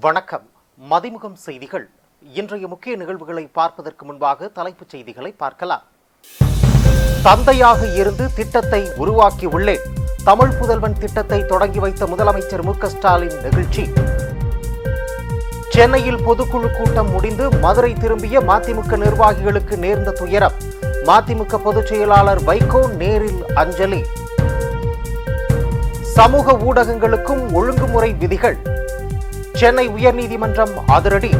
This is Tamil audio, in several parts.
வணக்கம். மதிமுகம் செய்திகள். இன்றைய முக்கிய நிகழ்வுகளை பார்ப்பதற்கு முன்பாக தலைப்புச் செய்திகளை பார்க்கலாம். தந்தையாக இருந்து திட்டத்தை உருவாக்கி உள்ளேன். தமிழ் புதல்வன் திட்டத்தை தொடங்கி வைத்த முதலமைச்சர் மு க ஸ்டாலின் நெகிழ்ச்சி. சென்னையில் பொதுக்குழு கூட்டம் முடிந்து மதுரை திரும்பிய மதிமுக நிர்வாகிகளுக்கு நேர்ந்த துயரம். மதிமுக பொதுச் செயலாளர் வைகோ நேரில் அஞ்சலி. சமூக ஊடகங்களுக்கும் ஒழுங்குமுறை விதிகள். சென்னை உயர்நீதிமன்றம் அதிரடி.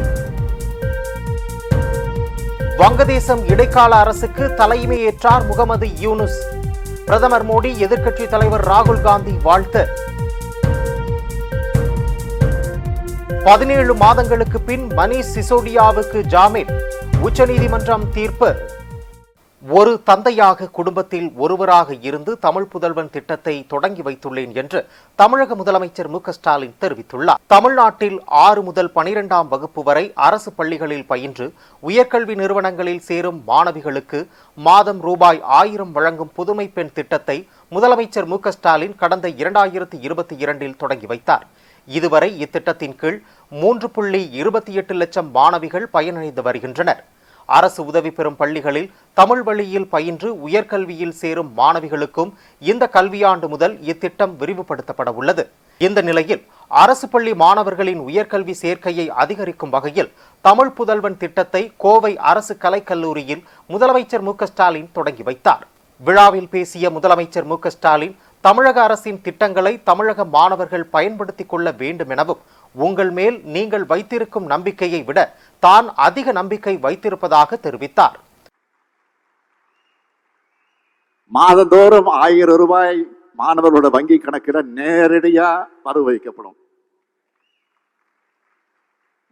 வங்கதேசம் இடைக்கால அரசுக்கு தலைமையேற்றார் முகமது யூனுஸ். பிரதமர் மோடி எதிர்க்கட்சித் தலைவர் ராகுல் காந்தி வாழ்த்து. 17 மாதங்களுக்கு பின் மணீஷ் சிசோடியாவுக்கு ஜாமீன். உச்சநீதிமன்றம் தீர்ப்பு. ஒரு தந்தையாக குடும்பத்தில் ஒருவராக இருந்து தமிழ் புதல்வன் திட்டத்தை தொடங்கி வைத்துள்ளேன் என்று தமிழக முதலமைச்சர் மு க ஸ்டாலின் தெரிவித்துள்ளார். தமிழ்நாட்டில் 6 முதல் 12ஆம் வகுப்பு வரை அரசு பள்ளிகளில் பயின்று உயர்கல்வி நிறுவனங்களில் சேரும் மாணவிகளுக்கு மாதம் ரூபாய் 1000 வழங்கும் புதுமை பெண் திட்டத்தை முதலமைச்சர் மு க ஸ்டாலின் கடந்த 2022இல் தொடங்கி வைத்தார். இதுவரை இத்திட்டத்தின் கீழ் 3.28 லட்சம் மாணவிகள் பயனடைந்து வருகின்றனர். அரசு உதவி பெறும் பள்ளிகளில் தமிழ் வழியில் பயின்று உயர்கல்வியில் சேரும் மாணவிகளுக்கும் இந்த கல்வியாண்டு முதல் இத்திட்டம் விரிவுபடுத்தப்பட உள்ளது. இந்த நிலையில் அரசு பள்ளி மாணவர்களின் உயர்கல்வி சேர்க்கையை அதிகரிக்கும் வகையில் தமிழ் புதல்வன் திட்டத்தை கோவை அரசு கலைக்கல்லூரியில் முதலமைச்சர் மு க ஸ்டாலின் தொடங்கி வைத்தார். விழாவில் பேசிய முதலமைச்சர் மு க ஸ்டாலின் தமிழக அரசின் திட்டங்களை தமிழக மாணவர்கள் பயன்படுத்திக் கொள்ள வேண்டும் எனவும், உங்கள் மேல் நீங்கள் வைத்திருக்கும் நம்பிக்கையை விட தான் அதிக நம்பிக்கை வைத்திருப்பதாக தெரிவித்தார். மாதந்தோறும் 1000 ரூபாய் மாணவர்களோட வங்கி கணக்கில் நேரடியா வரவு வைக்கப்படும்.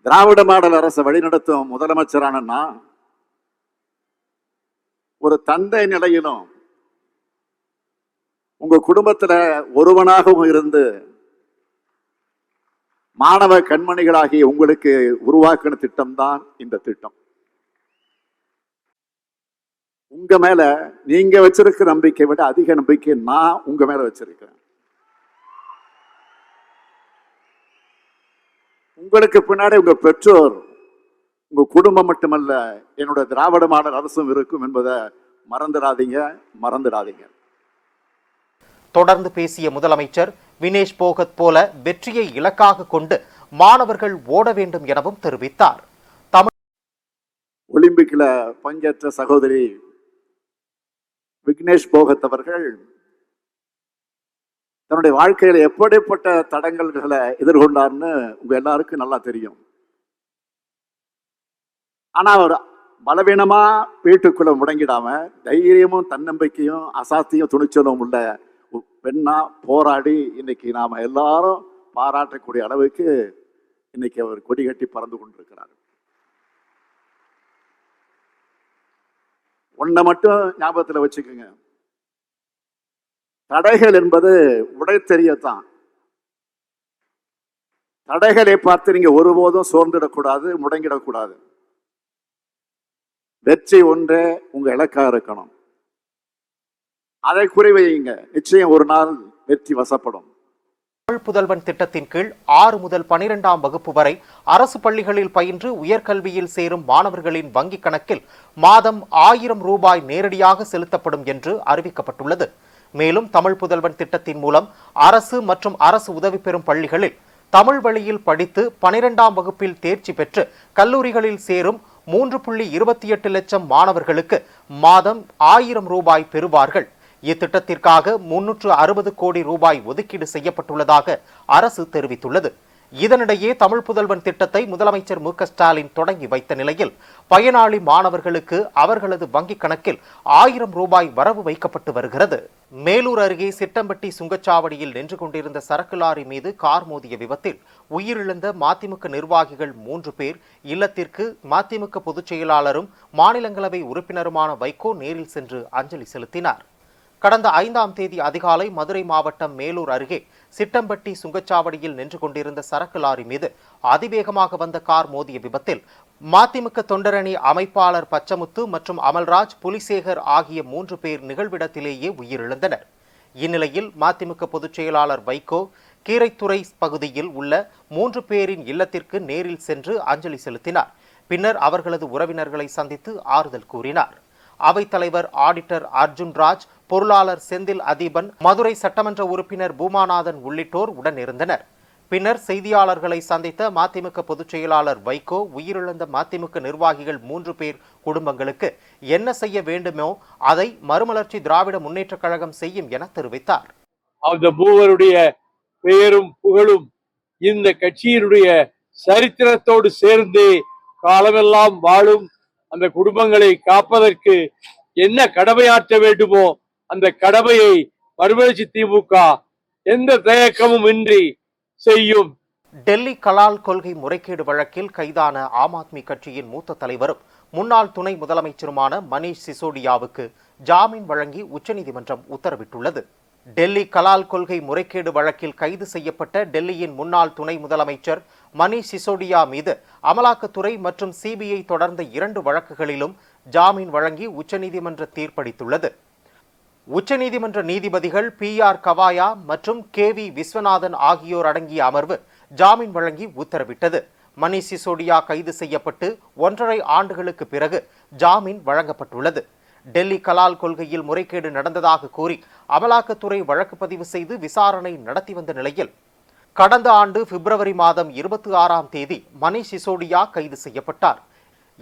திராவிட மாடல் அரசை வழிநடத்தும் முதலமைச்சரான ஒரு தந்தை நிலையிலும் உங்க குடும்பத்துல ஒருவனாகவும் இருந்து மாணவ கண்மணிகளாகிய உங்களுக்கு உருவாக்கின திட்டம் தான் இந்த திட்டம். உங்க மேல நீங்க வச்சிருக்கிற நம்பிக்கை விட அதிக நம்பிக்கை நான் உங்க மேல வச்சிருக்கிறேன். உங்களுக்கு பின்னாடி உங்க பெற்றோர், உங்க குடும்பம் மட்டுமல்ல, என்னோட திராவிட மாடல் அரசும் இருக்கும் என்பதை மறந்துடாதீங்க. தொடர்ந்து பேசிய முதலமைச்சர் வினேஷ் போகத் போல வெற்றியை இலக்காக கொண்டு மாணவர்கள் ஓட வேண்டும் எனவும் தெரிவித்தார். ஒலிம்பிக்ல பங்கேற்ற சகோதரி விக்னேஷ் போகத் அவர்கள் தன்னுடைய வாழ்க்கையில எப்படிப்பட்ட தடங்கல்களை எதிர்கொண்டார்னு உங்க எல்லாருக்கும் நல்லா தெரியும். ஆனா அவர் பலவீனமா வீட்டுக்குள்ள முடங்கிடாம தைரியமும் தன்னம்பிக்கையும் அசாத்தியும் துணிச்சலும் உள்ள பெண்ணா போராடி இன்னைக்கு நாம எல்லாரும் பாராட்டக்கூடிய அளவுக்கு இன்னைக்கு அவர் கொடி கட்டி பறந்து கொண்டிருக்கிறார். ஒன்றை மட்டும் ஞாபகத்தில் வச்சுக்கோங்க, தடைகள் என்பது உடை தெரியத்தான். தடைகளை பார்த்து நீங்க ஒருபோதும் சோர்ந்துடக்கூடாது, முடங்கிடக்கூடாது. வெற்றி ஒன்றே உங்க இலக்காக இருக்கணும். அதை குறிவையுங்க, நிச்சயம் ஒரு நாள் வெற்றி வசப்படும். தமிழ் புதல்வன் திட்டத்தின் கீழ் 6 முதல் 12ஆம் வகுப்பு வரை அரசு பள்ளிகளில் பயின்று உயர்கல்வியில் சேரும் மாணவர்களின் வங்கிக் கணக்கில் மாதம் 1000 ரூபாய் நேரடியாக செலுத்தப்படும் என்று அறிவிக்கப்பட்டுள்ளது. மேலும் தமிழ் புதல்வன் திட்டத்தின் மூலம் அரசு மற்றும் அரசு உதவி பெறும் பள்ளிகளில் தமிழ் வழியில் படித்து 12ஆம் வகுப்பில் தேர்ச்சி பெற்று கல்லூரிகளில் சேரும் 3.28 லட்சம் மாணவர்களுக்கு மாதம் 1000 ரூபாய் பெறுவார்கள். இத்திட்டத்திற்காக 360 கோடி ரூபாய் ஒதுக்கீடு செய்யப்பட்டுள்ளதாக அரசு தெரிவித்துள்ளது. இதனிடையே தமிழ் புதல்வன் திட்டத்தை முதலமைச்சர் மு க ஸ்டாலின் தொடங்கி வைத்த நிலையில் பயனாளி மாணவர்களுக்கு அவர்களது வங்கிக் கணக்கில் 1000 ரூபாய் வரவு வைக்கப்பட்டு வருகிறது. மேலூர் அருகே சிட்டம்பட்டி சுங்கச்சாவடியில் நின்று கொண்டிருந்த சரக்கு லாரி மீது கார் மோதிய விபத்தில் உயிரிழந்த மதிமுக நிர்வாகிகள் 3 பேர் இல்லத்திற்கு மதிமுக பொதுச் செயலாளரும் மாநிலங்களவை உறுப்பினருமான வைகோ நேரில் சென்று அஞ்சலி செலுத்தினார். கடந்த 5ஆம் தேதி அதிகாலை மதுரை மாவட்டம் மேலூர் அருகே சிட்டம்பட்டி சுங்கச்சாவடியில் நின்று கொண்டிருந்த சரக்கு லாரி மீது அதிவேகமாக வந்த கார் மோதிய விபத்தில் மதிமுக தொண்டரணி அமைப்பாளர் பச்சமுத்து மற்றும் அமல்ராஜ், புலிசேகர் ஆகிய 3 பேர் நிகழ்விடத்திலேயே உயிரிழந்தனர். இந்நிலையில் மதிமுக பொதுச் செயலாளர் வைகோ, கீரைத்துறை பகுதியில் உள்ள 3 பேரின் இல்லத்திற்கு நேரில் சென்று அஞ்சலி செலுத்தினார். பின்னர் அவர்களது உறவினர்களை சந்தித்து ஆறுதல் கூறினார். அவைத்தலைவர் ஆடிட்டர் அர்ஜுன் ராஜ், பொருளாளர் செந்தில் அதீபன், மதுரை சட்டமன்ற உறுப்பினர் பூமாநாதன் உள்ளிட்டோர் உடனிருந்தனர். பின்னர் செய்தியாளர்களை சந்தித்த மதிமுக பொதுச் செயலாளர் வைகோ, உயிரிழந்த மதிமுக நிர்வாகிகள் 3 பேர் குடும்பங்களுக்கு என்ன செய்ய வேண்டுமோ அதை மறுமலர்ச்சி திராவிட முன்னேற்றக் கழகம் செய்யும் என தெரிவித்தார். அந்த மூவருடைய பெயரும் புகழும் இந்த கட்சியினுடைய சரித்திரத்தோடு சேர்ந்து காலமெல்லாம் வாழும். அந்த குடும்பங்களை காப்பதற்கு என்ன கடமையாற்ற வேண்டுமோ அந்த கடமையை மறுமலர்ச்சி திமுக எந்த தயக்கமும் இன்றி செய்யும். டெல்லி கலால் கொள்கை முறைகேடு வழக்கில் கைதான ஆம் ஆத்மி கட்சியின் மூத்த தலைவரும் முன்னாள் துணை முதலமைச்சருமான மணீஷ் சிசோடியாவுக்கு ஜாமீன் வழங்கி உச்சநீதிமன்றம் உத்தரவிட்டுள்ளது. டெல்லி கலால் கொள்கை முறைகேடு வழக்கில் கைது செய்யப்பட்ட டெல்லியின் முன்னாள் துணை முதலமைச்சர் மணீஷ் சிசோடியா மீது அமலாக்கத்துறை மற்றும் சிபிஐ தொடர்ந்த 2 வழக்குகளிலும் ஜாமீன் வழங்கி உச்சநீதிமன்ற தீர்ப்பளித்துள்ளது. உச்சநீதிமன்ற நீதிபதிகள் PR கவாயா மற்றும் KV விஸ்வநாதன் ஆகியோர் அடங்கிய அமர்வு ஜாமீன் வழங்கி உத்தரவிட்டது. மணீஷ் சிசோடியா கைது செய்யப்பட்டு 1.5 ஆண்டுகளுக்கு பிறகு ஜாமீன் வழங்கப்பட்டுள்ளது. டெல்லி கலால் கொள்கையில் முறைகேடு நடந்ததாக கூறி அமலாக்கத்துறை வழக்கு பதிவு செய்து விசாரணை நடத்தி வந்த நிலையில் கடந்த ஆண்டு பிப்ரவரி மாதம் 26ஆம் தேதி மணீஷ் சிசோடியா கைது செய்யப்பட்டார்.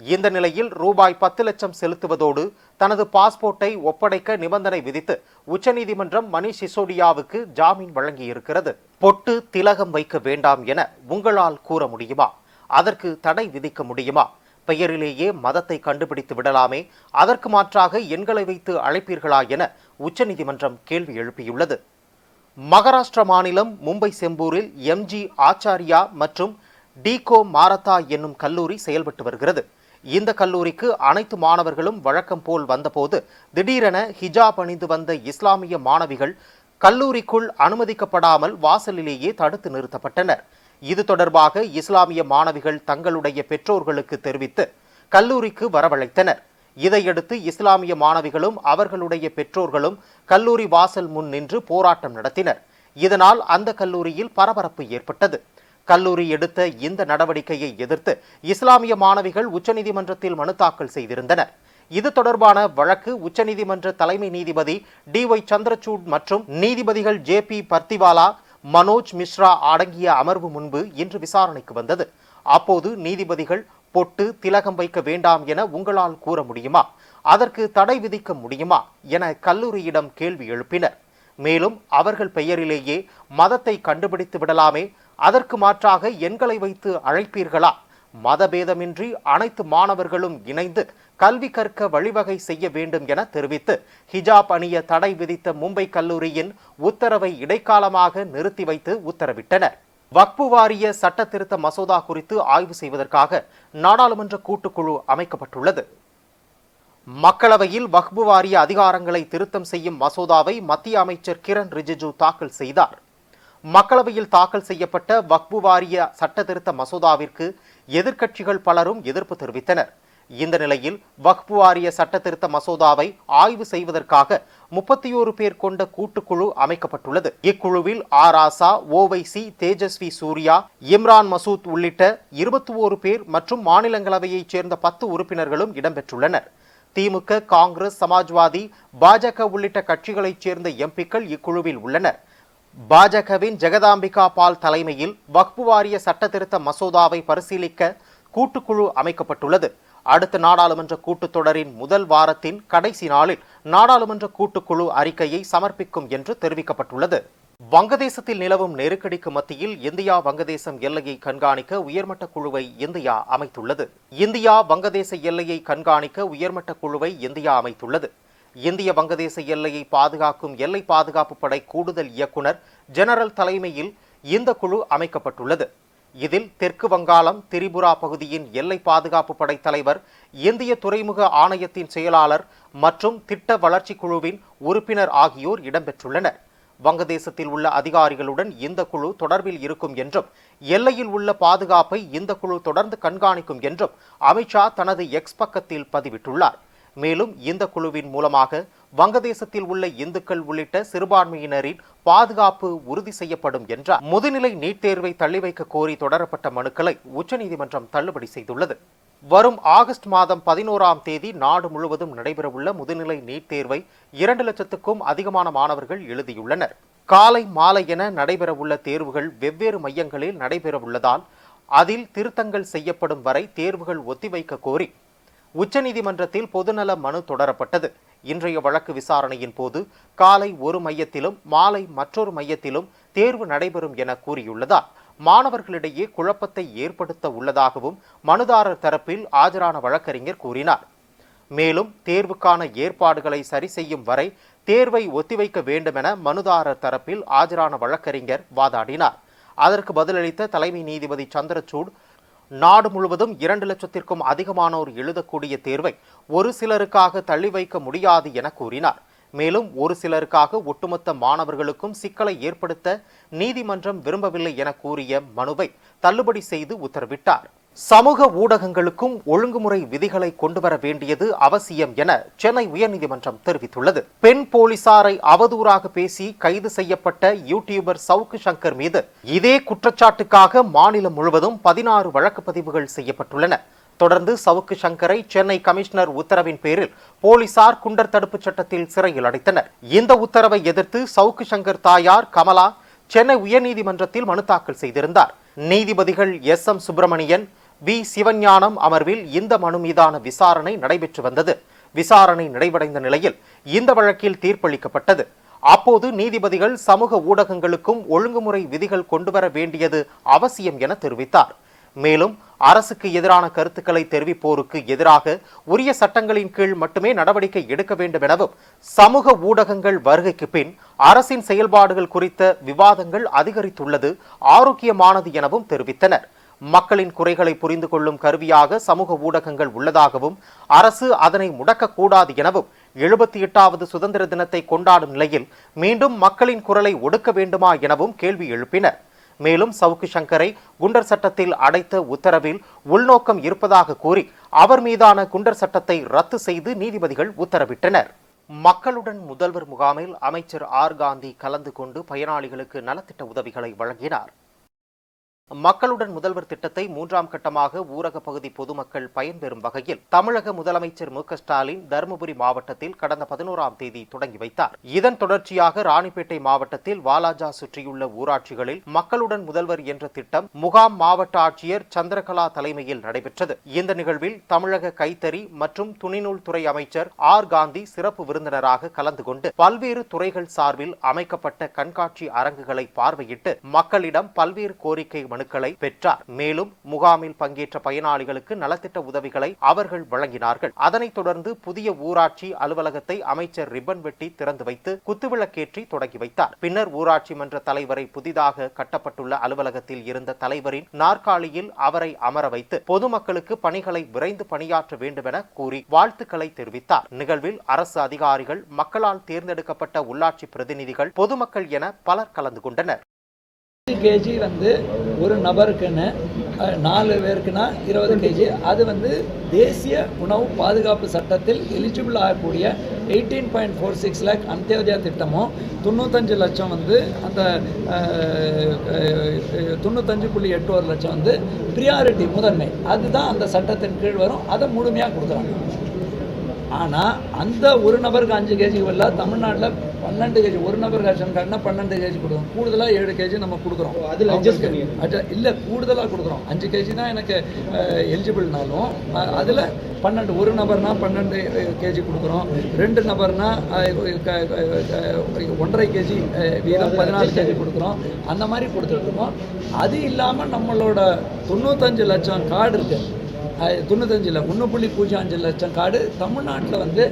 இந்த நிலையில் ரூபாய் 10 லட்சம் செலுத்துவதோடு தனது பாஸ்போர்ட்டை ஒப்படைக்க நிபந்தனை விதித்து உச்சநீதிமன்றம் மணீஷ் சிசோடியாவுக்கு ஜாமீன் வழங்கியிருக்கிறது. பொட்டு திலகம் வைக்க வேண்டாம் என உங்களால் கூற முடியுமா? அதற்கு தடை விதிக்க முடியுமா? பெயரிலேயே மதத்தை கண்டுபிடித்து விடலாமே, அதற்கு மாற்றாக எண்களை வைத்து அழைப்பீர்களா என உச்சநீதிமன்றம் கேள்வி எழுப்பியுள்ளது. மகாராஷ்டிரா மாநிலம் மும்பை செம்பூரில் MG ஆச்சாரியா மற்றும் டிகோ மாரதா என்னும் கல்லூரி செயல்பட்டு வருகிறது. இந்த கல்லூரிக்கு அனைத்து மாணவர்களும் வழக்கம் போல் வந்தபோது திடீரென ஹிஜாப் அணிந்து வந்த இஸ்லாமிய மாணவிகள் கல்லூரிக்குள் அனுமதிக்கப்படாமல் வாசலிலேயே தடுத்து நிறுத்தப்பட்டனர். இது தொடர்பாக இஸ்லாமிய மாணவிகள் தங்களுடைய பெற்றோர்களுக்கு தெரிவித்து கல்லூரிக்கு வரவழைத்தனர். இதையடுத்து இஸ்லாமிய மாணவிகளும் அவர்களுடைய பெற்றோர்களும் கல்லூரி வாசல் முன் நின்று போராட்டம் நடத்தினர். இதனால் அந்த கல்லூரியில் பரபரப்பு ஏற்பட்டது. கல்லூரி எடுத்த இந்த நடவடிக்கையை எதிர்த்து இஸ்லாமிய மாணவிகள் உச்சநீதிமன்றத்தில் மனு தாக்கல் செய்திருந்தனர். இது தொடர்பான வழக்கு உச்சநீதிமன்ற தலைமை நீதிபதி DY சந்திரசூட் மற்றும் நீதிபதிகள் JP பர்த்திவாலா, மனோஜ் மிஸ்ரா அடங்கிய அமர்வு முன்பு இன்று விசாரணைக்கு வந்தது. அப்போது நீதிபதிகள் பொட்டு திலகம் வைக்க வேண்டாம் என உங்களால் கூற முடியுமா, அதற்கு தடை விதிக்க முடியுமா என கல்லூரியிடம் கேள்வி எழுப்பினர். மேலும் அவர்கள் பெயரிலேயே மதத்தை கண்டுபிடித்து விடலாமே, அதற்கு மாற்றாக எண்களை வைத்து அழைப்பீர்களா, மதபேதமின்றி அனைத்து மாணவர்களும் இணைந்து கல்வி கற்க வழிவகை செய்ய வேண்டும் என தெரிவித்து ஹிஜாப் அணிய தடை விதித்த மும்பை கல்லூரியின் உத்தரவை இடைக்காலமாக நிறுத்தி வைத்து உத்தரவிட்டனர். வக்பு வாரிய சட்ட திருத்த மசோதா குறித்து ஆய்வு செய்வதற்காக நாடாளுமன்ற கூட்டுக்குழு அமைக்கப்பட்டுள்ளது. மக்களவையில் வக்பு வாரிய அதிகாரங்களை திருத்தம் செய்யும் மசோதாவை மத்திய அமைச்சர் கிரண் ரிஜிஜு தாக்கல் செய்தார். மக்களவையில் தாக்கல் செய்யப்பட்ட வக்பு வாரிய சட்ட திருத்த மசோதாவிற்கு எதிர்க்கட்சிகள் பலரும் எதிர்ப்பு தெரிவித்தனர். இந்த நிலையில் வக்பு வாரிய சட்ட திருத்த மசோதாவை ஆய்வு செய்வதற்காக 31 பேர் கொண்ட கூட்டுக்குழு அமைக்கப்பட்டுள்ளது. இக்குழுவில் ஆராசா, ஓவைசி, தேஜஸ்வி சூர்யா, இம்ரான் மசூத் உள்ளிட்ட 21 பேர் மற்றும் மாநிலங்களவையைச் சேர்ந்த 10 உறுப்பினர்களும் இடம்பெற்றுள்ளனர். திமுக, காங்கிரஸ், சமாஜ்வாதி, பாஜக உள்ளிட்ட கட்சிகளைச் சேர்ந்த எம்பிக்கள் இக்குழுவில் உள்ளனர். பாஜகவின் ஜெகதாம்பிகா பால் தலைமையில் வக்பு வாரிய சட்ட திருத்த மசோதாவை பரிசீலிக்க கூட்டுக்குழு அமைக்கப்பட்டுள்ளது. அடுத்த நாடாளுமன்ற கூட்டத்தொடரின் முதல் வாரத்தின் கடைசி நாளில் நாடாளுமன்ற கூட்டுக்குழு அறிக்கையை சமர்ப்பிக்கும் என்று தெரிவிக்கப்பட்டுள்ளது. வங்கதேசத்தில் நிலவும் நெருக்கடிக்கு மத்தியில் இந்தியா வங்கதேசம் எல்லையை கண்காணிக்க உயர்மட்ட குழுவை இந்தியா அமைத்துள்ளது. இந்தியா வங்கதேச எல்லையை கண்காணிக்க உயர்மட்ட குழுவை இந்தியா அமைத்துள்ளது. இந்திய வங்கதேச எல்லையை பாதுகாக்கும் எல்லை பாதுகாப்பு படை கூடுதல் இயக்குனர் ஜெனரல் தலைமையில் இந்த குழு அமைக்கப்பட்டுள்ளது. இதில் தெற்கு வங்காளம், திரிபுரா பகுதியின் எல்லை பாதுகாப்பு படை தலைவர், இந்திய துறைமுக ஆணையத்தின் செயலாளர் மற்றும் திட்ட வளர்ச்சி குழுவின் உறுப்பினர் ஆகியோர் இடம்பெற்றுள்ளனர். வங்கதேசத்தில் உள்ள அதிகாரிகளுடன் இந்த குழு தொடர்பில் இருக்கும் என்றும் எல்லையில் உள்ள பாதுகாப்பை இந்த குழு தொடர்ந்து கண்காணிக்கும் என்றும் அமித்ஷா தனது எக்ஸ் பக்கத்தில் பதிவிட்டுள்ளார். மேலும் இந்த குழுவின் மூலமாக வங்கதேசத்தில் உள்ள இந்துக்கள் உள்ளிட்ட சிறுபான்மையினரின் பாதுகாப்பு உறுதி செய்யப்படும் என்றார். முதுநிலை நீட் தேர்வை தள்ளி வைக்க கோரி தொடரப்பட்ட மனுக்களை உச்சநீதிமன்றம் தள்ளுபடி செய்துள்ளது. வரும் ஆகஸ்ட் மாதம் 11ஆம் தேதி நாடு முழுவதும் நடைபெறவுள்ள முதுநிலை நீட் தேர்வை 2 லட்சத்துக்கும் அதிகமான மாணவர்கள் எழுதியுள்ளனர். காலை மாலை என நடைபெறவுள்ள தேர்வுகள் வெவ்வேறு மையங்களில் நடைபெறவுள்ளதால் அதில் திருத்தங்கள் செய்யப்படும் வரை தேர்வுகள் ஒத்திவைக்க கோரி உச்சநீதிமன்றத்தில் பொதுநல மனு தொடரப்பட்டது. இன்றைய வழக்கு விசாரணையின் போது காலை ஒரு மையத்திலும் மாலை மற்றொரு மையத்திலும் தேர்வு நடைபெறும் என கூறியுள்ளதால் மாணவர்களிடையே குழப்பத்தை ஏற்படுத்த உள்ளதாகவும் மனுதாரர் தரப்பில் ஆஜரான வழக்கறிஞர் கூறினார். மேலும் தேர்வுக்கான ஏற்பாடுகளை சரி செய்யும் வரை தேர்வை ஒத்திவைக்க வேண்டுமென மனுதாரர் தரப்பில் ஆஜரான வழக்கறிஞர் வாதாடினார். அதற்கு பதிலளித்த தலைமை நீதிபதி சந்திரசூட், நாடு முழுவதும் 2 லட்சத்திற்கும் அதிகமானோர் எழுதக்கூடிய தேர்வை ஒரு சிலருக்காக தள்ளி வைக்க முடியாது என கூறினார். மேலும் ஒரு சிலருக்காக ஒட்டுமொத்த மாணவர்களுக்கும் சிக்கலை ஏற்படுத்த நீதிமன்றம் விரும்பவில்லை என கூறிய மனுவை தள்ளுபடி செய்து உத்தரவிட்டார். சமூக ஊடகங்களுக்கும் ஒழுங்குமுறை விதிகளை கொண்டுவர வேண்டியது அவசியம் என சென்னை உயர்நீதிமன்றம் தெரிவித்துள்ளது. பெண் போலீசாரை அவதூறாக பேசி கைது செய்யப்பட்ட யூடியூபர் சவுக்கு சங்கர் மீது இதே குற்றச்சாட்டுக்காக மாநிலம் முழுவதும் 16 வழக்கு பதிவுகள் செய்யப்பட்டுள்ளன. தொடர்ந்து சவுக்கு சங்கரை சென்னை கமிஷனர் உத்தரவின் பேரில் போலீசார் குண்டர் தடுப்பு சட்டத்தில் சிறையில் அடைத்தனர். இந்த உத்தரவை எதிர்த்து சவுக்கு சங்கர் தாயார் கமலா சென்னை உயர்நீதிமன்றத்தில் மனு தாக்கல் செய்திருந்தார். நீதிபதிகள் SM சுப்பிரமணியன், V சிவஞானம் அமர்வில் இந்த மனு மீதான விசாரணை நடைபெற்று வந்தது. விசாரணை நிறைவடைந்த நிலையில் இந்த வழக்கில் தீர்ப்பளிக்கப்பட்டது. அப்போது நீதிபதிகள் சமூக ஊடகங்களுக்கும் ஒழுங்குமுறை விதிகள் கொண்டுவர வேண்டியது அவசியம் என தெரிவித்தார். மேலும் அரசுக்கு எதிரான கருத்துக்களை தெரிவிப்போருக்கு எதிராக உரிய சட்டங்களின் கீழ் மட்டுமே நடவடிக்கை எடுக்க வேண்டும் எனவும், சமூக ஊடகங்கள் வருகைக்கு பின் அரசின் செயல்பாடுகள் குறித்த விவாதங்கள் அதிகரித்துள்ளது ஆரோக்கியமானது எனவும் தெரிவித்தனர். மக்களின் குறைகளை புரிந்து கொள்ளும் கருவியாக சமூக ஊடகங்கள் உள்ளதாகவும், அரசு அதனை முடக்கக்கூடாது எனவும், 78வது சுதந்திர தினத்தை கொண்டாடும் நிலையில் மீண்டும் மக்களின் குரலை ஒடுக்க வேண்டுமா எனவும் கேள்வி எழுப்பினர். மேலும் சவுக்கு சங்கரை குண்டர் சட்டத்தில் அடைத்த உத்தரவில் உள்நோக்கம் இருப்பதாக கூறி அவர் மீதான குண்டர் சட்டத்தை ரத்து செய்து நீதிபதிகள் உத்தரவிட்டனர். மக்களுடன் முதல்வர் முகாமில் அமைச்சர் R காந்தி கலந்து கொண்டு பயனாளிகளுக்கு நலத்திட்ட உதவிகளை வழங்கினார். மக்களுடன் முதல்வர் திட்டத்தை 3ஆம் கட்டமாக ஊரக பகுதி பொதுமக்கள் பயன்பெறும் வகையில் தமிழக முதலமைச்சர் M.K. ஸ்டாலின் தருமபுரி மாவட்டத்தில் கடந்த 11ஆம் தேதி தொடங்கி வைத்தார். இதன் தொடர்ச்சியாக ராணிப்பேட்டை மாவட்டத்தில் வாலாஜா சுற்றியுள்ள ஊராட்சிகளில் மக்களுடன் முதல்வர் என்ற திட்டம் முகாம் மாவட்ட ஆட்சியர் சந்திரகலா தலைமையில் நடைபெற்றது. இந்த நிகழ்வில் தமிழக கைத்தறி மற்றும் துணிநூல் துறை அமைச்சர் R காந்தி சிறப்பு விருந்தினராக கலந்து கொண்டு பல்வேறு துறைகள் சார்பில் அமைக்கப்பட்ட கண்காட்சி அரங்குகளை பார்வையிட்டு மக்களிடம் பல்வேறு கோரிக்கை மனுக்களை பெற்றார். மேலும் முகாமில் பங்கேற்ற பயனாளிகளுக்கு நலத்திட்ட உதவிகளை அவர்கள் வழங்கினார்கள். அதனைத் தொடர்ந்து புதிய ஊராட்சி அலுவலகத்தை அமைச்சர் ரிப்பன் வெட்டி திறந்து வைத்து குத்துவிளக்கேற்றி தொடங்கி வைத்தார். பின்னர் ஊராட்சி மன்ற தலைவரை புதிதாக கட்டப்பட்டுள்ள அலுவலகத்தில் இருந்த தலைவரின் நாற்காலியில் அவரை அமர வைத்து பொதுமக்களுக்கு பணிகளை விரைந்து பணியாற்ற வேண்டும் என கூறி வாழ்த்துக்களை தெரிவித்தார். நிகழ்வில் அரசு அதிகாரிகள், மக்களால் தேர்ந்தெடுக்கப்பட்ட உள்ளாட்சி பிரதிநிதிகள், பொதுமக்கள் என பலர் கலந்து கொண்டனர். kg வந்து ஒரு நபருக்குன்னு 4 பேருக்குன்னா 20 kg. அது வந்து தேசிய உணவு பாதுகாப்பு சட்டத்தில் எலிஜிபிள் ஆகக்கூடிய 18.46 lakh அந்தியோதயா திட்டமும் 95 லட்சம் வந்து அந்த 95.81 லட்சம் வந்து ப்ரியாரிட்டி முதன்மை, அதுதான் அந்த சட்டத்தின் கீழ் வரும். அதை முழுமையாக கொடுக்குறாங்க. ஆனால் அந்த ஒரு நபருக்கு 5 kg வரல. தமிழ்நாட்டில் 12 kg ஒரு நபர் ரேஷன் கார்டுனா 12 kg கொடுக்கும். கூடுதலாக 7 kg நம்ம கொடுக்குறோம். அதில் இல்லை, கூடுதலாக கொடுக்குறோம். 5 kg தான் எனக்கு எலிஜிபிள்னாலும் அதில் 12 ஒரு நபர்னா 12 kg கொடுக்குறோம். 2 நபர்னா 1.5 kg வீதம் 14 kg கொடுக்குறோம். அந்த மாதிரி கொடுத்துட்ருக்கோம். அது இல்லாமல் நம்மளோட 95 லட்சம் கார்டு இருக்குது. 95 இல்லை 1.05 லட்சம் கார்டு தமிழ்நாட்டில் வந்து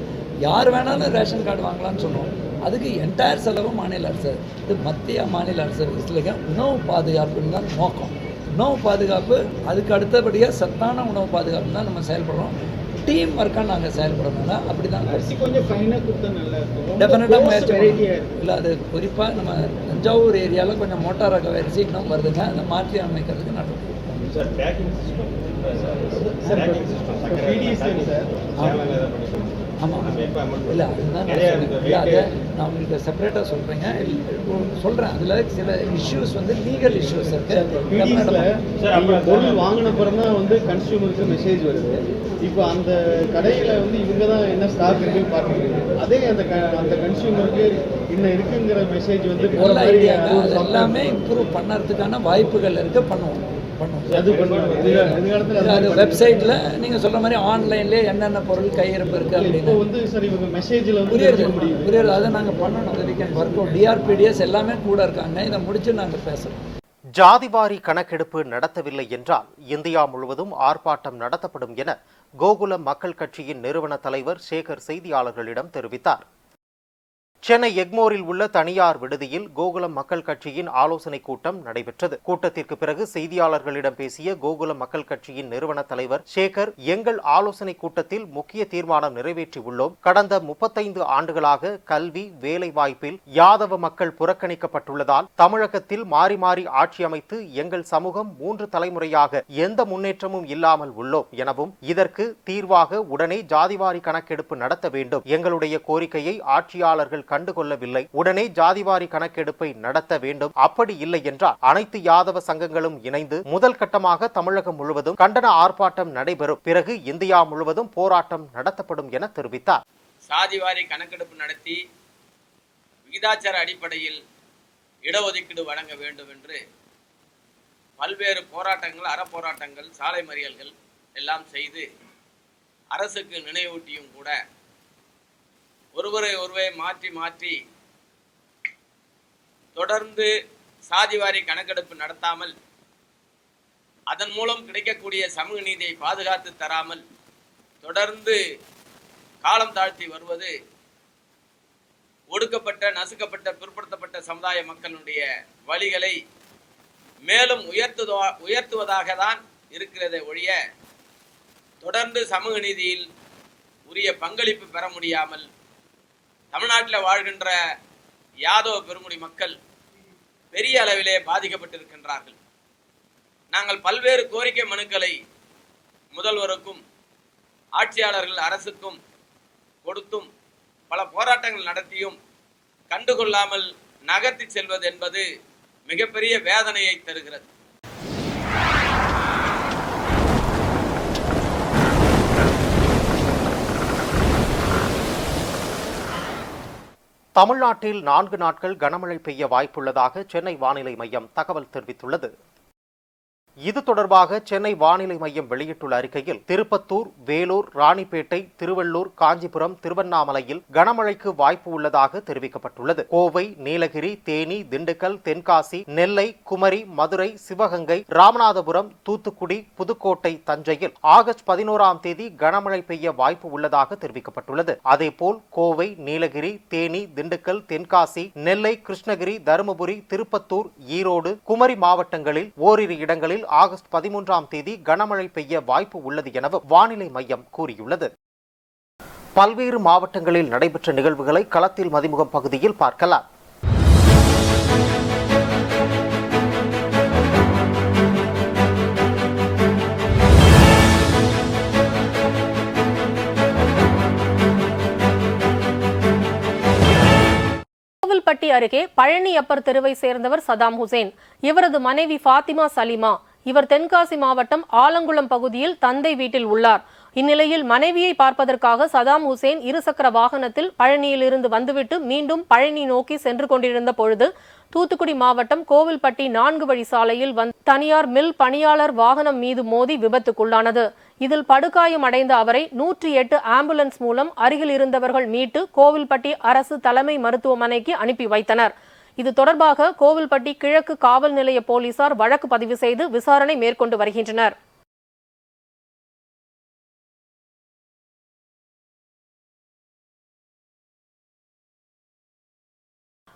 யார் வேணாலும் ரேஷன் கார்டு வாங்கலாம்னு சொன்னோம். அதுக்கு என்டையர் செலவு மாநில அரசு, இது மத்திய மாநில அரசு இதில் உணவு பாதுகாப்புன்னு தான் நோக்கம். உணவு பாதுகாப்பு, அதுக்கு அடுத்தபடியாக சத்தான உணவு பாதுகாப்பு தான் நம்ம செயல்படுறோம். டீம் ஒர்க்காக நாங்கள் செயல்படணும்னா அப்படி தான் கொஞ்சம் ஃபைனாக கொடுத்தா நல்லா இருக்கும். டெஃபினட்டாக முயற்சி இல்லை. அது குறிப்பாக நம்ம தஞ்சாவூர் ஏரியாவில் கொஞ்சம் மோட்டார் ரக அரிசி இன்னும் வருதுங்க. அதை மாற்றி அமைக்கிறதுக்கு நடக்கும். சார் பேக்கிங் சிஸ்டம் ஆமாம் இல்லை அதுதான் நான் உங்களுக்கு செப்பரேட்டாக சொல்கிறேங்க சொல்கிறேன். அதில் சில இஷ்யூஸ் வந்து லீகல் இஷ்யூஸ் இருக்குது. சார் அப்புறம் பொருள் வாங்கின அப்புறம் தான் வந்து கன்சியூமருக்கு மெசேஜ் வருது. இப்போ அந்த கடையில் வந்து இவங்க தான் என்ன ஸ்டாக் இருக்குன்னு பார்க்குறீங்க, அதே அந்த கன்சியூமருக்கு இன்னும் இருக்குங்கிற மெசேஜ் வந்து எல்லாமே இம்ப்ரூவ் பண்ணுறதுக்கான வாய்ப்புகள் இருக்குது. பண்ணுவோம் அது எதிர்காலத்தில் வெப்சைட்டில் நீங்கள் சொல்கிற மாதிரி ஆன்லைன்லேயே என்னென்ன பொருள் கையிருப்பு இருக்குது அப்படின்னு வந்து சார் இவங்க மெசேஜில் புரியுது. அதை நாங்கள் பண்ணணும். அது வீக்கெண்ட் ஒர்க் டிஆர்பிடிஎஸ் எல்லாமே கூட இருக்காங்க. இதை முடிச்சு நாங்கள் பேசுகிறோம். ஜாதிவாரி கணக்கெடுப்பு நடத்தவில்லை என்றால் இந்தியா முழுவதும் ஆர்ப்பாட்டம் நடத்தப்படும் என கோகுலம் மக்கள் கட்சியின் நிறுவன தலைவர் சேகர் செய்தியாளர்களிடம் தெரிவித்தார். சென்னை எக்மோரில் உள்ள தனியார் விடுதியில் கோகுலம் மக்கள் கட்சியின் ஆலோசனைக் கூட்டம் நடைபெற்றது. கூட்டத்திற்கு பிறகு செய்தியாளர்களிடம் பேசிய கோகுலம் மக்கள் கட்சியின் நிறுவன தலைவர் சேகர், எங்கள் ஆலோசனைக் கூட்டத்தில் முக்கிய தீர்மானம் நிறைவேற்றியுள்ளோம். கடந்த 35 ஆண்டுகளாக கல்வி, வேலைவாய்ப்பில் யாதவ மக்கள் புறக்கணிக்கப்பட்டுள்ளதால் தமிழகத்தில் மாறி மாறி ஆட்சி அமைத்து எங்கள் சமூகம் 3 தலைமுறையாக எந்த முன்னேற்றமும் இல்லாமல் உள்ளோம் எனவும், இதற்கு தீர்வாக உடனே ஜாதிவாரி கணக்கெடுப்பு நடத்த வேண்டும். எங்களுடைய கோரிக்கையை ஆட்சியாளர்கள் கண்டுகொள்ளவில்லை. உடனே ஜாதிவாரி கணக்கெடுப்பை நடத்த வேண்டும். அப்படி இல்லை என்றால் அனைத்து யாதவ சங்கங்களும் இணைந்து முதல் கட்டமாக தமிழகம் முழுவதும் கண்டன ஆர்ப்பாட்டம் நடைபெறும். பிறகு இந்தியா முழுவதும் போராட்டம் நடத்தப்படும் என தெரிவித்தார். சாதிவாரி கணக்கெடுப்பு நடத்தி விகிதாச்சார அடிப்படையில் இடஒதுக்கீடு வழங்க வேண்டும் என்று பல்வேறு போராட்டங்கள், அறப்போராட்டங்கள், சாலை மறியல்கள் எல்லாம் செய்து அரசுக்கு நினைவூட்டியும் கூட ஒருவரை மாற்றி மாற்றி தொடர்ந்து சாதிவாரி கணக்கெடுப்பு நடத்தாமல் அதன் மூலம் கிடைக்கக்கூடிய சமூக நீதியை பாதுகாத்து தராமல் தொடர்ந்து காலம் தாழ்த்தி வருவது ஒடுக்கப்பட்ட, நசுக்கப்பட்ட, பிற்படுத்தப்பட்ட சமுதாய மக்களுடைய வழிகளை மேலும் உயர்த்துவதாக தான் இருக்கிறதை ஒழிய தொடர்ந்து சமூக நீதியில் உரிய பங்களிப்பு பெற முடியாமல் தமிழ்நாட்டில் வாழ்கின்ற யாதவ பெருங்குடி மக்கள் பெரிய அளவிலே பாதிக்கப்பட்டிருக்கின்றார்கள். நாங்கள் பல்வேறு கோரிக்கை மனுக்களை முதல்வருக்கும் ஆட்சியாளர்கள் அரசுக்கும் கொடுத்தும் பல போராட்டங்கள் நடத்தியும் கண்டுகொள்ளாமல் நகர்த்தி செல்வது என்பது மிகப்பெரிய வேதனையை தருகிறது. தமிழ்நாட்டில் 4 நாட்கள் கனமழை பெய்ய வாய்ப்புள்ளதாக சென்னை வானிலை மையம் தகவல் தெரிவித்துள்ளது. இது தொடர்பாக சென்னை வானிலை மையம் வெளியிட்டுள்ள அறிக்கையில், திருப்பத்தூர், வேலூர், ராணிப்பேட்டை, திருவள்ளூர், காஞ்சிபுரம், திருவண்ணாமலையில் கனமழைக்கு வாய்ப்பு உள்ளதாக தெரிவிக்கப்பட்டுள்ளது. கோவை, நீலகிரி, தேனி, திண்டுக்கல், தென்காசி, நெல்லை, குமரி, மதுரை, சிவகங்கை, ராமநாதபுரம், தூத்துக்குடி, புதுக்கோட்டை, தஞ்சையில் ஆகஸ்ட் 11ஆம் தேதி கனமழை பெய்ய வாய்ப்பு உள்ளதாக தெரிவிக்கப்பட்டுள்ளது. அதேபோல் கோவை, நீலகிரி, தேனி, திண்டுக்கல், தென்காசி, நெல்லை, கிருஷ்ணகிரி, தருமபுரி, திருப்பத்தூர், ஈரோடு, குமரி மாவட்டங்களில் ஓரிரு இடங்களில் ஆகஸ்ட் 13ஆம் தேதி கனமழை பெய்ய வாய்ப்பு உள்ளது எனவும் வானிலை மையம் கூறியுள்ளது. பல்வேறு மாவட்டங்களில் நடைபெற்ற நிகழ்வுகளை களத்தில் மதிமுகம் பகுதியில் பார்க்கலாம். கோவில்பட்டி அருகே பழனியப்பர் தெருவை சேர்ந்தவர் சதாம் ஹுசேன். இவரது மனைவி ஃபாத்திமா சலிமா. இவர் தென்காசி மாவட்டம் ஆலங்குளம் பகுதியில் தந்தை வீட்டில் உள்ளார். இந்நிலையில் மனைவியை பார்ப்பதற்காக சதாம் ஹுசேன் இருசக்கர வாகனத்தில் பழனியிலிருந்து வந்துவிட்டு மீண்டும் பழனி நோக்கி சென்று கொண்டிருந்த பொழுது தூத்துக்குடி மாவட்டம் கோவில்பட்டி 4 வழி சாலையில் தனியார் மில் பணியாளர் வாகனம் மீது மோதி விபத்துக்குள்ளானது. இதில் படுகாயம் அடைந்த அவரை 108 ஆம்புலன்ஸ் மூலம் அருகில் இருந்தவர்கள் மீட்டு கோவில்பட்டி அரசு தலைமை மருத்துவமனைக்கு அனுப்பி வைத்தனர். இது தொடர்பாக கோவில்பட்டி கிழக்கு காவல் நிலைய போலீசார் வழக்கு பதிவு செய்து விசாரணை மேற்கொண்டு வருகின்றனர்.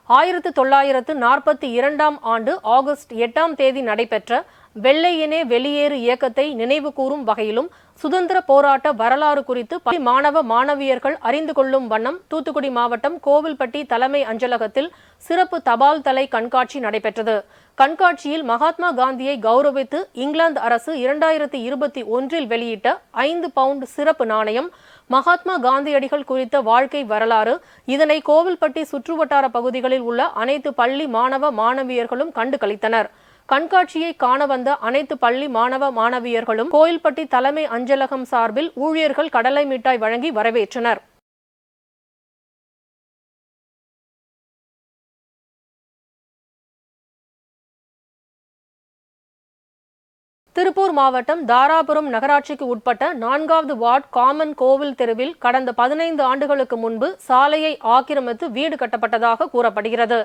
ஆயிரத்து 1942ஆம் ஆண்டு ஆகஸ்ட் 8ஆம் தேதி நடைபெற்ற வெள்ளையனே வெளியேறு இயக்கத்தை நினைவு கூறும் வகையிலும் சுதந்திர போராட்ட வரலாறு குறித்து மாணவ மாணவியர்கள் அறிந்து கொள்ளும் வண்ணம் தூத்துக்குடி மாவட்டம் கோவில்பட்டி தலைமை அஞ்சலகத்தில் சிறப்பு தபால் தலை கண்காட்சி நடைபெற்றது. கண்காட்சியில் மகாத்மா காந்தியை கௌரவித்து இங்கிலாந்து அரசு 2021இல் வெளியிட்ட 5 பவுண்ட் சிறப்பு நாணயம், மகாத்மா காந்தியடிகள் குறித்த வாழ்க்கை வரலாறு. இதனை கோவில்பட்டி சுற்றுவட்டார பகுதிகளில் உள்ள அனைத்து பள்ளி மாணவ மாணவியர்களும் கண்டு களித்தனர். கண்காட்சியை காண வந்த அனைத்து பள்ளி மாணவ மாணவியர்களும் கோயில்பட்டி தலைமை அஞ்சலகம் சார்பில் ஊழியர்கள் கடலை மிட்டாய் வழங்கி வரவேற்றனர். திருப்பூர் மாவட்டம் தாராபுரம் நகராட்சிக்கு உட்பட்ட 4வது வார்டு காமன் கோவில் தெருவில் கடந்த 15 ஆண்டுகளுக்கு முன்பு சாலையை ஆக்கிரமித்து வீடு கட்டப்பட்டதாக கூறப்படுகிறது.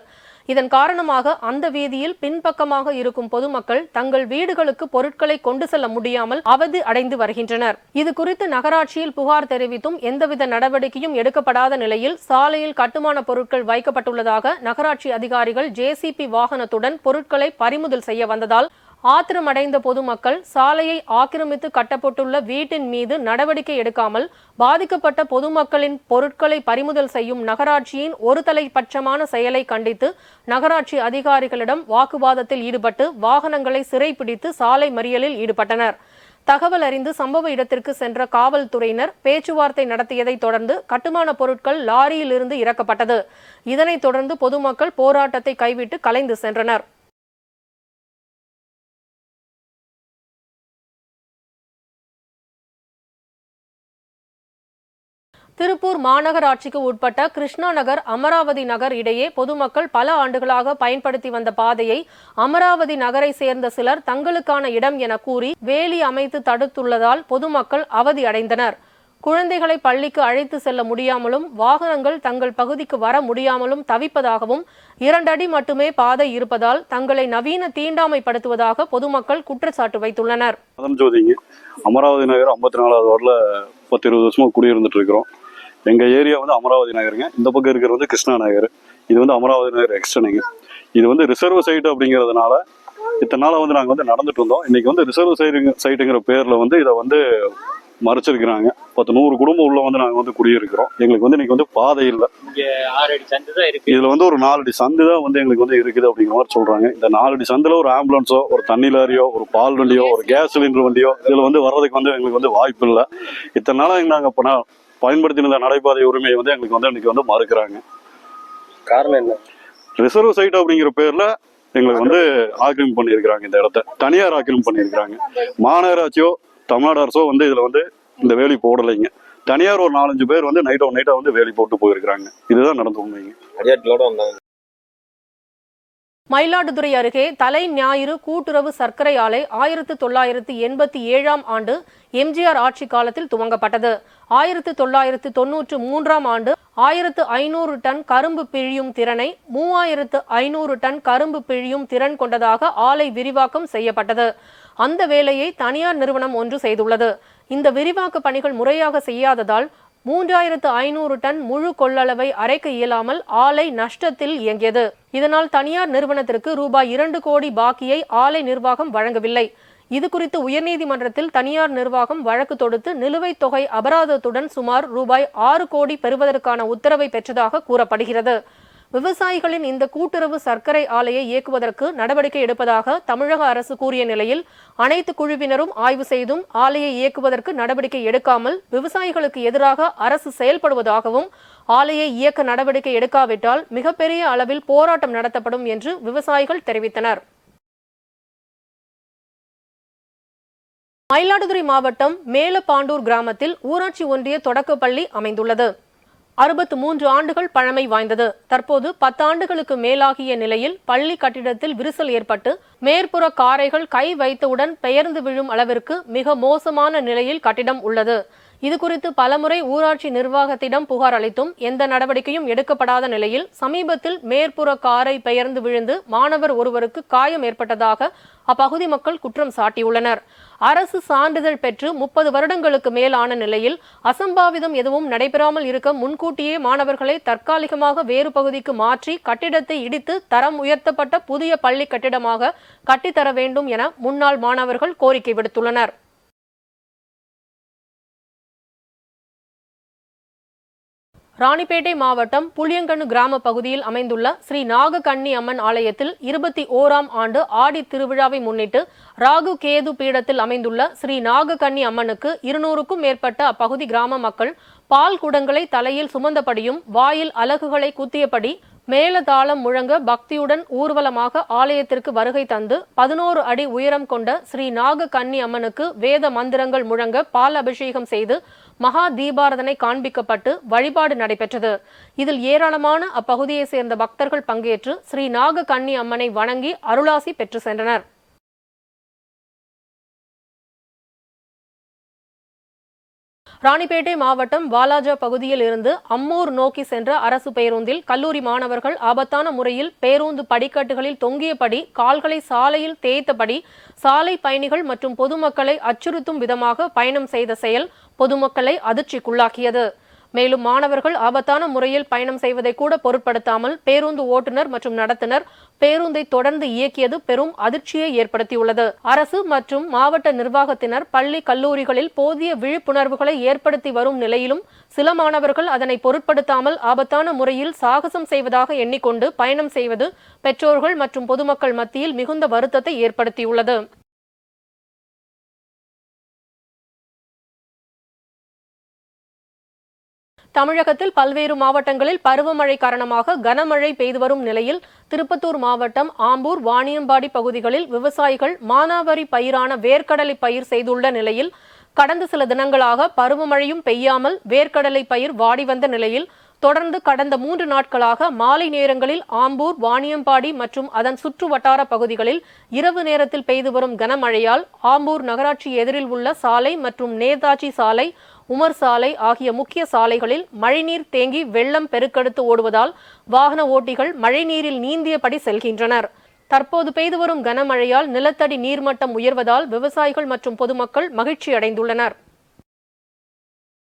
இதன் காரணமாக அந்த வீதியில் பின்பக்கமாக இருக்கும் பொதுமக்கள் தங்கள் வீடுகளுக்கு பொருட்களை கொண்டு செல்ல முடியாமல் அவதி அடைந்து வருகின்றனர். இது குறித்து நகராட்சியில் புகார் தெரிவித்தும் எந்தவித நடவடிக்கையும் எடுக்கப்படாத நிலையில் சாலையில் கட்டுமான பொருட்கள் வைக்கப்பட்டுள்ளதாக நகராட்சி அதிகாரிகள் JCB வாகனத்துடன் பொருட்களை பறிமுதல் செய்ய வந்ததால் ஆத்திரமடைந்த பொதுமக்கள் சாலையை ஆக்கிரமித்து கட்டப்பட்டுள்ள வீட்டின் மீது நடவடிக்கை எடுக்காமல் பாதிக்கப்பட்ட பொதுமக்களின் பொருட்களை பறிமுதல் செய்யும் நகராட்சியின் ஒரு தலைப்பட்சமான செயலை கண்டித்து நகராட்சி அதிகாரிகளிடம் வாக்குவாதத்தில் ஈடுபட்டு வாகனங்களை சிறைப்பிடித்து சாலை மறியலில் ஈடுபட்டனர். தகவல் அறிந்து சம்பவ இடத்திற்கு சென்ற காவல்துறையினர் பேச்சுவார்த்தை நடத்தியதை தொடர்ந்து கட்டுமான பொருட்கள் லாரியில் இருந்து இறக்கப்பட்டது. இதனைத் தொடர்ந்து பொதுமக்கள் போராட்டத்தை கைவிட்டு கலைந்து சென்றனர். திருப்பூர் மாநகராட்சிக்கு உட்பட்ட கிருஷ்ணா நகர் அமராவதி நகர் இடையே பொதுமக்கள் பல ஆண்டுகளாக பயன்படுத்தி வந்த பாதையை அமராவதி நகரை சேர்ந்த சிலர் தங்களுக்கான இடம் என கூறி வேலி அமைத்து தடுத்துள்ளதால் பொதுமக்கள் அவதி அடைந்தனர். குழந்தைகளை பள்ளிக்கு அழைத்து செல்ல முடியாமலும் வாகனங்கள் தங்கள் பகுதிக்கு வர முடியாமலும் தவிப்பதாகவும் 2 அடி மட்டுமே பாதை இருப்பதால் தங்களை நவீன தீண்டாமைப்படுத்துவதாக பொதுமக்கள் குற்றச்சாட்டு வைத்துள்ளனர். அமராவதி நகர் 54வது வார்டில் 10-20 வருஷமா குடியிருந்துட்டு இருக்கிறோம். எங்க ஏரியா வந்து அமராவதி நகருங்க. இந்த பக்கம் இருக்கிறது வந்து கிருஷ்ணா நகர். இது வந்து அமராவதி நகர் எக்ஸ்டனுங்க. இது வந்து ரிசர்வ் சைட் அப்படிங்கிறதுனால இத்தனை நாள வந்து நாங்கள் வந்து நடந்துட்டு இருந்தோம். இன்னைக்கு வந்து ரிசர்வ் சைட்டுங்கிற பேர்ல வந்து இதை வந்து மறைச்சிருக்கிறாங்க. 100 குடும்பம் உள்ள வந்து நாங்கள் வந்து குடியிருக்கிறோம். எங்களுக்கு வந்து இன்னைக்கு வந்து பாதை இல்லை. இதுல வந்து ஒரு 4 அடி சந்து தான் வந்து எங்களுக்கு வந்து இருக்குது அப்படிங்கிற மாதிரி சொல்றாங்க. இந்த 4 அடி சந்துல ஒரு ஆம்புலன்ஸோ, ஒரு தண்ணி லாரியோ, ஒரு பால் வண்டியோ, ஒரு கேஸ் சிலிண்டர் வண்டியோ இதுல வந்து வர்றதுக்கு வந்து எங்களுக்கு வந்து வாய்ப்பு இல்லை. இத்தனை நாளா நாங்கள் பயன்படுத்தின நடைபாதை உரிமையை வந்து எங்களுக்கு வந்து இன்னைக்கு வந்து மறுக்கிறாங்க. காரணம் என்ன? ரிசர்வ் சைட் அப்படிங்கிற பேர்ல எங்களுக்கு வந்து ஆக்கிரமிப்பு பண்ணியிருக்கிறாங்க. இந்த இடத்த தனியார் ஆக்கிரமிப்பு பண்ணியிருக்கிறாங்க. மாநகராட்சியோ தமிழ்நாடு அரசோ வந்து இதுல வந்து இந்த வேலி போடலைங்க. தனியார் ஒரு 4-5 பேர் வந்து நைட்டா வந்து வேலி போட்டு போயிருக்கிறாங்க. இதுதான் நடந்து உண்மைங்க. மயிலாடுதுறை அருகே தலை ஞாயிறு கூட்டுறவு சர்க்கரை ஆலை 1987ஆம் ஆண்டு எம்ஜிஆர் ஆட்சி காலத்தில் துவங்கப்பட்டது. 1993ஆம் ஆண்டு 1500 டன் கரும்பு பிழியும் திறனை 3500 டன் கரும்பு பிழியும் திறன் கொண்டதாக ஆலை விரிவாக்கம் செய்யப்பட்டது. அந்த வேலையை தனியார் நிறுவனம் ஒன்று செய்துள்ளது. இந்த விரிவாக்க பணிகள் முறையாக செய்யாததால் 3500 டன் முழு கொள்ளளவை அரைக்க இயலாமல் ஆலை நஷ்டத்தில் இயங்கியது. இதனால் தனியார் நிறுவனத்திற்கு ரூபாய் 2 கோடி பாக்கியை ஆலை நிர்வாகம் வழங்கவில்லை. இதுகுறித்து உயர்நீதிமன்றத்தில் தனியார் நிர்வாகம் வழக்கு தொடுத்து நிலுவைத் தொகை அபராதத்துடன் சுமார் ரூபாய் 6 கோடி பெறுவதற்கான உத்தரவை பெற்றதாக கூறப்படுகிறது. விவசாயிகளின் இந்த கூட்டுறவு சர்க்கரை ஆலையை இயக்குவதற்கு நடவடிக்கை எடுப்பதாக தமிழக அரசு கூறிய நிலையில் அனைத்து குழுவினரும் ஆய்வு செய்தும் ஆலையை இயக்குவதற்கு நடவடிக்கை எடுக்காமல் விவசாயிகளுக்கு எதிராக அரசு செயல்படுவதாகவும் ஆலையை இயக்க நடவடிக்கை எடுக்காவிட்டால் மிகப்பெரிய அளவில் போராட்டம் நடத்தப்படும் என்று விவசாயிகள் தெரிவித்தனர். மயிலாடுதுறை மாவட்டம் மேலப்பாண்டூர் கிராமத்தில் ஊராட்சி ஒன்றிய தொடக்கப்பள்ளி அமைந்துள்ளது. 63 ஆண்டுகள் பழமை வாய்ந்தது. தற்போது 10 ஆண்டுகளுக்கு மேலாகிய நிலையில் பள்ளி கட்டிடத்தில் விரிசல் ஏற்பட்டு மேற்புற காரைகள் கை வைத்தவுடன் பெயர்ந்து விழும் அளவிற்கு மிக மோசமான நிலையில் கட்டிடம் உள்ளது. இதுகுறித்து பலமுறை ஊராட்சி நிர்வாகத்திடம் புகார் அளித்தும் எந்த நடவடிக்கையும் எடுக்கப்படாத நிலையில் சமீபத்தில் மேற்புற காரை பெயர்ந்து விழுந்து மாணவர் ஒருவருக்கு காயம் ஏற்பட்டதாக அப்பகுதி மக்கள் குற்றம் சாட்டியுள்ளனர். அரசு சான்றிதழ் பெற்று 30 வருடங்களுக்கு மேலான நிலையில் அசம்பாவிதம் எதுவும் நடைபெறாமல் இருக்க முன்கூட்டியே மாணவர்களை தற்காலிகமாக வேறு பகுதிக்கு மாற்றி கட்டிடத்தை இடித்து தரம் உயர்த்தப்பட்ட புதிய பள்ளி கட்டிடமாக கட்டித்தர வேண்டும் என முன்னாள் மாணவர்கள் கோரிக்கை விடுத்துள்ளனர். ராணிப்பேட்டை மாவட்டம் புளியங்கண்ணு கிராம பகுதியில் அமைந்துள்ள ஸ்ரீ நாகக்கன்னி அம்மன் ஆலயத்தில் 21ஆம் ஆண்டு ஆடி திருவிழாவை முன்னிட்டு ராகு கேது பீடத்தில் அமைந்துள்ள ஸ்ரீ நாகக்கன்னி அம்மனுக்கு 200க்கும் மேற்பட்ட அப்பகுதி கிராம மக்கள் பால் குடங்களை தலையில் சுமந்தபடியும் வாயில் அலகுகளை குத்தியபடி மேலதாளம் முழங்க பக்தியுடன் ஊர்வலமாக ஆலயத்திற்கு வருகை தந்து 11 அடி உயரம் கொண்ட ஸ்ரீ நாகக்கன்னி அம்மனுக்கு வேத மந்திரங்கள் முழங்க பால் அபிஷேகம் செய்து மகா தீபாரதனை காண்பிக்கப்பட்டு வழிபாடு நடைபெற்றது. இதில் ஏராளமான அப்பகுதியை சேர்ந்த பக்தர்கள் பங்கேற்று ஸ்ரீ நாகக்கன்னி அம்மனை வணங்கி அருளாசி பெற்று சென்றனர். ராணிப்பேட்டை மாவட்டம் வாலாஜா பகுதியில் இருந்து அம்மூர் நோக்கி சென்ற அரசு பேருந்தில் கல்லூரி மாணவர்கள் ஆபத்தான முறையில் பேருந்து படிக்கட்டுகளில் தொங்கியபடி கால்களை சாலையில் தேய்த்தபடி சாலை பயணிகள் மற்றும் பொதுமக்களை அச்சுறுத்தும் விதமாக பயணம் செய்த செயல் பொதுமக்களை அதிர்ச்சிக்குள்ளாக்கியது. மேலும் மாணவர்கள் ஆபத்தான முறையில் பயணம் செய்வதை கூட பொருட்படுத்தாமல் பேருந்து ஓட்டுநர் மற்றும் நடத்துனர் பேருந்தை தொடர்ந்து இயக்கியது பெரும் அதிர்ச்சியை ஏற்படுத்தியுள்ளது. அரசு மற்றும் மாவட்ட நிர்வாகத்தினர் பள்ளி கல்லூரிகளில் போதிய விழிப்புணர்வுகளை ஏற்படுத்தி வரும் நிலையிலும் சில மாணவர்கள் அதனை பொருட்படுத்தாமல் ஆபத்தான முறையில் சாகசம் செய்வதாக எண்ணிக்கொண்டு பயணம் செய்வது பெற்றோர்கள் மற்றும் பொதுமக்கள் மத்தியில் மிகுந்த வருத்தத்தை ஏற்படுத்தியுள்ளது. தமிழகத்தில் பல்வேறு மாவட்டங்களில் பருவமழை காரணமாக கனமழை பெய்து வரும் நிலையில் திருப்பத்தூர் மாவட்டம் ஆம்பூர், வாணியம்பாடி பகுதிகளில் விவசாயிகள் மானாவாரி பயிரான வேர்க்கடலை பயிர் செய்துள்ள நிலையில் கடந்த சில தினங்களாக பருவமழையும் பெய்யாமல் வேர்க்கடலை பயிர் வாடி வந்த நிலையில் தொடர்ந்து கடந்த 3 நாட்களாக மாலை நேரங்களில் ஆம்பூர், வாணியம்பாடி மற்றும் அதன் சுற்று வட்டார பகுதிகளில் இரவு நேரத்தில் பெய்து வரும் கனமழையால் ஆம்பூர் நகராட்சி எதிரில் உள்ள சாலை மற்றும் நேதாஜி சாலை, உமர் சாலை ஆகிய முக்கிய சாலைகளில் மழைநீர் தேங்கி வெள்ளம் பெருக்கெடுத்து ஓடுவதால் வாகன ஓட்டிகள் மழைநீரில் நீந்தியபடி செல்கின்றனர். தற்போது பெய்து வரும் கனமழையால் நிலத்தடி நீர்மட்டம் உயர்வதால் விவசாயிகள் மற்றும் பொதுமக்கள் மகிழ்ச்சி அடைந்துள்ளனர்.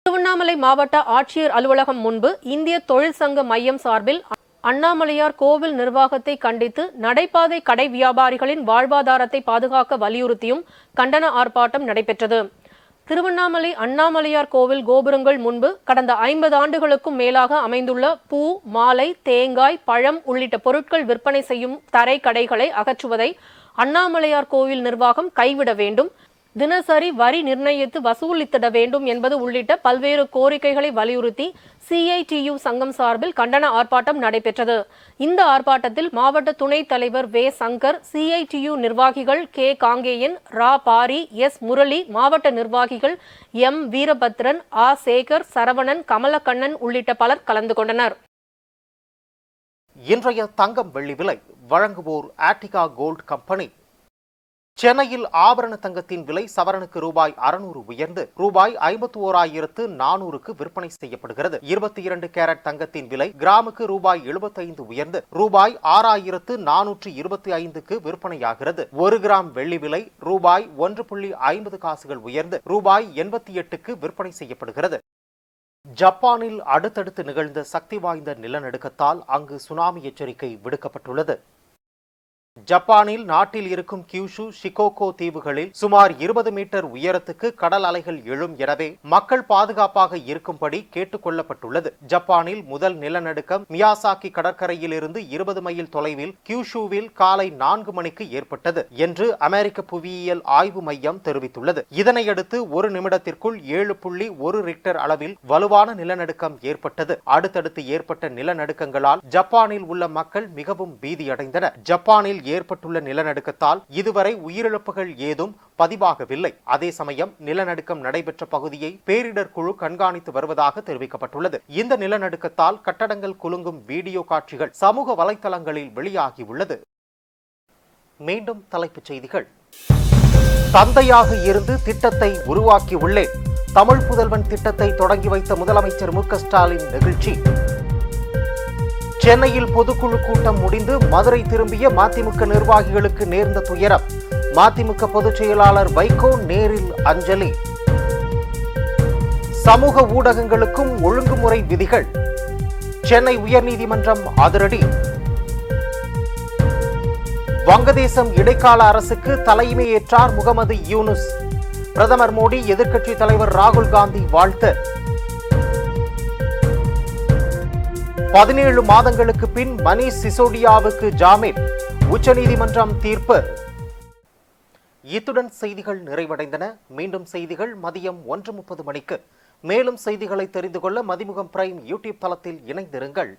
திருவண்ணாமலை மாவட்ட ஆட்சியர் அலுவலகம் முன்பு இந்திய தொழிற்சங்க மையம் சார்பில் அண்ணாமலையார் கோவில் நிர்வாகத்தை கண்டித்து நடைபாதை கடை வியாபாரிகளின் வாழ்வாதாரத்தை பாதுகாக்க வலியுறுத்தியும் கண்டன ஆர்ப்பாட்டம் நடைபெற்றது. திருவண்ணாமலை அண்ணாமலையார் கோவில் கோபுரங்கள் முன்பு கடந்த 50 ஆண்டுகளுக்கும் மேலாக அமைந்துள்ள பூ, மாலை, தேங்காய், பழம் உள்ளிட்ட பொருட்கள் விற்பனை செய்யும் தரை கடைகளை அகற்றுவதை அண்ணாமலையார் கோவில் நிர்வாகம் கைவிட வேண்டும், தினசரி வரி நிர்ணயித்து வசூலித்திட வேண்டும் என்பது உள்ளிட்ட பல்வேறு கோரிக்கைகளை வலியுறுத்தி CITU சங்கம் சார்பில் கண்டன ஆர்ப்பாட்டம் நடைபெற்றது. இந்த ஆர்ப்பாட்டத்தில் மாவட்ட துணைத் தலைவர் வே. சங்கர், CITU நிர்வாகிகள் K. காங்கேயன், ரா. பாரி, S. முரளி, மாவட்ட நிர்வாகிகள் M. வீரபத்ரன், A. சேகர், சரவணன், கமலக்கண்ணன் உள்ளிட்ட பலர் கலந்து கொண்டனர். இன்றைய தங்கம் வெள்ளி விலை வழங்குவோர் ஆர்டிகா கோல்ட் கம்பெனி. சென்னையில் ஆபரண தங்கத்தின் விலை சவரனுக்கு ரூபாய் 600 உயர்ந்து ரூபாய் 51,400க்கு விற்பனை செய்யப்படுகிறது. 22 கேரட் தங்கத்தின் விலை கிராமுக்கு ரூபாய் 75 உயர்ந்து ரூபாய் 6,425க்கு விற்பனையாகிறது. 1 கிராம் வெள்ளி விலை ரூபாய் 1.50 காசுகள் உயர்ந்து ரூபாய் 88க்கு விற்பனை செய்யப்படுகிறது. ஜப்பானில் அடுத்தடுத்து நிகழ்ந்த சக்தி வாய்ந்த நிலநடுக்கத்தால் அங்கு சுனாமி எச்சரிக்கை விடுக்கப்பட்டுள்ளது. ஜப்பானில் நாட்டில் இருக்கும் கியூஷு, ஷிகோகோ தீவுகளில் சுமார் 20 மீட்டர் உயரத்துக்கு கடல் அலைகள் எழும், எனவே மக்கள் பாதுகாப்பாக இருக்கும்படி கேட்டுக் கொள்ளப்பட்டுள்ளது. ஜப்பானில் முதல் நிலநடுக்கம் மியாசாக்கி கடற்கரையில் இருந்து 20 மைல் தொலைவில் கியூஷுவில் காலை 4 மணிக்கு ஏற்பட்டது என்று அமெரிக்க புவியியல் ஆய்வு மையம் தெரிவித்துள்ளது. இதனையடுத்து 1 நிமிடத்திற்குள் 7.1 ரிக்டர் அளவில் வலுவான நிலநடுக்கம் ஏற்பட்டது. அடுத்தடுத்து ஏற்பட்ட நிலநடுக்கங்களால் ஜப்பானில் உள்ள மக்கள் மிகவும் பீதியடைந்தனர். ஜப்பானில் ஏற்பட்டுள்ள நிலநடுக்கத்தால் இதுவரை உயிரிழப்புகள் ஏதும் பதிவாகவில்லை. அதே சமயம் நிலநடுக்கம் நடைபெற்ற பகுதியை பேரிடர் குழு கண்காணித்து வருவதாக தெரிவிக்கப்பட்டுள்ளது. இந்த நிலநடுக்கத்தால் கட்டடங்கள் குலுங்கும் வீடியோ காட்சிகள் சமூக வலைதளங்களில் வெளியாகியுள்ளது. மீண்டும் தலைப்புச் செய்திகள். தந்தையாக இருந்து திட்டத்தை உருவாக்கியுள்ளேன். தமிழ் புதல்வன் திட்டத்தை தொடங்கி வைத்த முதலமைச்சர் மு க ஸ்டாலின் நெகிழ்ச்சி. சென்னையில் பொதுக்குழு கூட்டம் முடிந்து மதுரை திரும்பிய மதிமுக நிர்வாகிகளுக்கு நேர்ந்த துயரம். மதிமுக பொதுச் செயலாளர் வைகோ நேரில் அஞ்சலி. சமூக ஊடகங்களுக்கும் ஒழுங்குமுறை விதிகள். சென்னை உயர்நீதிமன்றம் அதிரடி. வங்கதேசம் இடைக்கால அரசுக்கு தலைமையேற்றார் முகமது யூனுஸ். பிரதமர் மோடி, எதிர்க்கட்சித் தலைவர் ராகுல் காந்தி வாழ்த்து. 17 மாதங்களுக்கு பின் மணீஷ் சிசோடியாவுக்கு ஜாமீன், உச்சநீதிமன்றம் தீர்ப்பு. இத்துடன் செய்திகள் நிறைவடைந்தன. மீண்டும் செய்திகள் மதியம் 1:30 மணிக்கு. மேலும் செய்திகளை தெரிந்து கொள்ள மதிமுகம் பிரைம் யூடியூப் தளத்தில் இணைந்திருங்கள்.